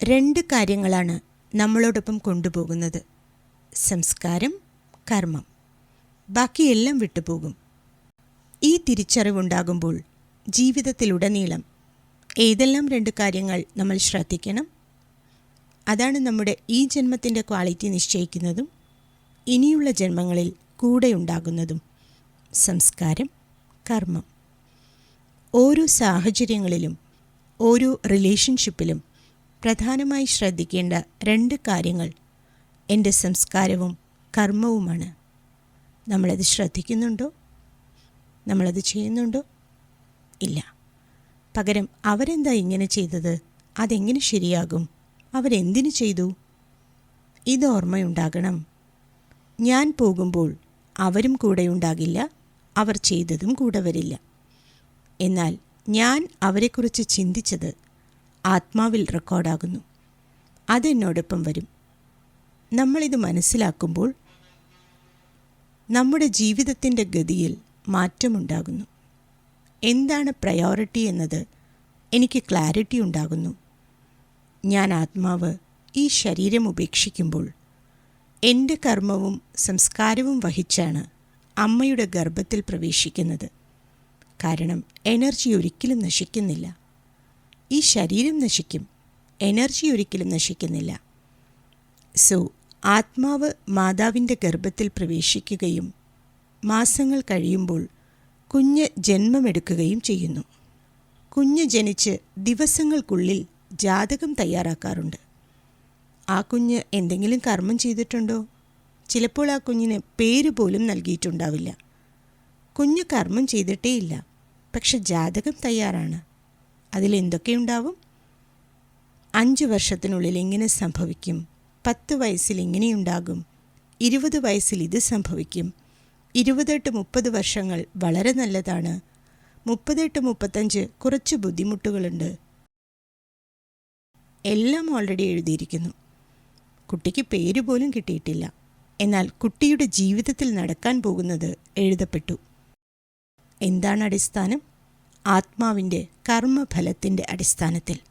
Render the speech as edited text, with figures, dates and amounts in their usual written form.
രണ്ട് കാര്യങ്ങളാണ് നമ്മളോടൊപ്പം കൊണ്ടുപോകുന്നത്: സംസ്കാരം, കർമ്മം. ബാക്കിയെല്ലാം വിട്ടുപോകും. ഈ തിരിച്ചറിവുണ്ടാകുമ്പോൾ ജീവിതത്തിലുടനീളം ഏതെല്ലാം രണ്ട് കാര്യങ്ങൾ നമ്മൾ ശ്രദ്ധിക്കണം? അതാണ് നമ്മുടെ ഈ ജന്മത്തിൻ്റെ ക്വാളിറ്റി നിശ്ചയിക്കുന്നതും ഇനിയുള്ള ജന്മങ്ങളിൽ കൂടെയുണ്ടാകുന്നതും: സംസ്കാരം, കർമ്മം. ഓരോ സാഹചര്യങ്ങളിലും ഓരോ റിലേഷൻഷിപ്പിലും പ്രധാനമായി ശ്രദ്ധിക്കേണ്ട രണ്ട് കാര്യങ്ങൾ എൻ്റെ സംസ്കാരവും കർമ്മവുമാണ്. നമ്മളത് ശ്രദ്ധിക്കുന്നുണ്ടോ? നമ്മളത് ചെയ്യുന്നുണ്ടോ? ഇല്ല. പകരം അവരെന്താ ഇങ്ങനെ ചെയ്തത്? അതെങ്ങനെ ശരിയാകും? അവരെന്തിനു ചെയ്തു? ഇത് ഓർമ്മയുണ്ടാകണം. ഞാൻ പോകുമ്പോൾ അവരും കൂടെയുണ്ടാകില്ല, അവർ ചെയ്തതും കൂടെ വരില്ല. എന്നാൽ ഞാൻ അവരെക്കുറിച്ച് ചിന്തിച്ചത് ആത്മാവിൽ റെക്കോർഡാകുന്നു. അതെന്നോടൊപ്പം വരും. നമ്മളിത് മനസ്സിലാക്കുമ്പോൾ നമ്മുടെ ജീവിതത്തിൻ്റെ ഗതിയിൽ മാറ്റമുണ്ടാകുന്നു. എന്താണ് പ്രയോറിറ്റി എന്നത് എനിക്ക് ക്ലാരിറ്റി ഉണ്ടാകുന്നു. ഞാൻ ആത്മാവ് ഈ ശരീരം ഉപേക്ഷിക്കുമ്പോൾ എൻ്റെ കർമ്മവും സംസ്കാരവും വഹിച്ചാണ് അമ്മയുടെ ഗർഭത്തിൽ പ്രവേശിക്കുന്നത്. കാരണം എനർജി ഒരിക്കലും നശിക്കുന്നില്ല. ഈ ശരീരം നശിക്കും, എനർജി ഒരിക്കലും നശിക്കുന്നില്ല. സോ ആത്മാവ് മാതാവിൻ്റെ ഗർഭത്തിൽ പ്രവേശിക്കുകയും മാസങ്ങൾ കഴിയുമ്പോൾ കുഞ്ഞ് ജന്മമെടുക്കുകയും ചെയ്യുന്നു. കുഞ്ഞ് ജനിച്ച് ദിവസങ്ങൾക്കുള്ളിൽ ജാതകം തയ്യാറാക്കാറുണ്ട്. ആ കുഞ്ഞ് എന്തെങ്കിലും കർമ്മം ചെയ്തിട്ടുണ്ടോ? ചിലപ്പോൾ ആ കുഞ്ഞിന് പേര് പോലും നൽകിയിട്ടുണ്ടാവില്ല. കുഞ്ഞ് കർമ്മം ചെയ്തിട്ടേയില്ല, പക്ഷെ ജാതകം തയ്യാറാണ്. അതിലെന്തൊക്കെയുണ്ടാവും? 5 വർഷത്തിനുള്ളിൽ ഇങ്ങനെ സംഭവിക്കും, 10 വയസ്സിൽ ഇങ്ങനെയുണ്ടാകും, 20 വയസ്സിൽ ഇത് സംഭവിക്കും, 28-30 വർഷങ്ങൾ വളരെ നല്ലതാണ്, 38-35 കുറച്ച് ബുദ്ധിമുട്ടുകളുണ്ട്. എല്ലാം ഓൾറെഡി എഴുതിയിരിക്കുന്നു. കുട്ടിക്ക് പേര് പോലും കിട്ടിയിട്ടില്ല. എന്നാൽ കുട്ടിയുടെ ജീവിതത്തിൽ നടക്കാൻ പോകുന്നത് എഴുതപ്പെട്ടു. എന്താണ് അടിസ്ഥാനം? ആത്മാവിൻ്റെ കർമ്മഫലത്തിൻ്റെ അടിസ്ഥാനത്തിൽ.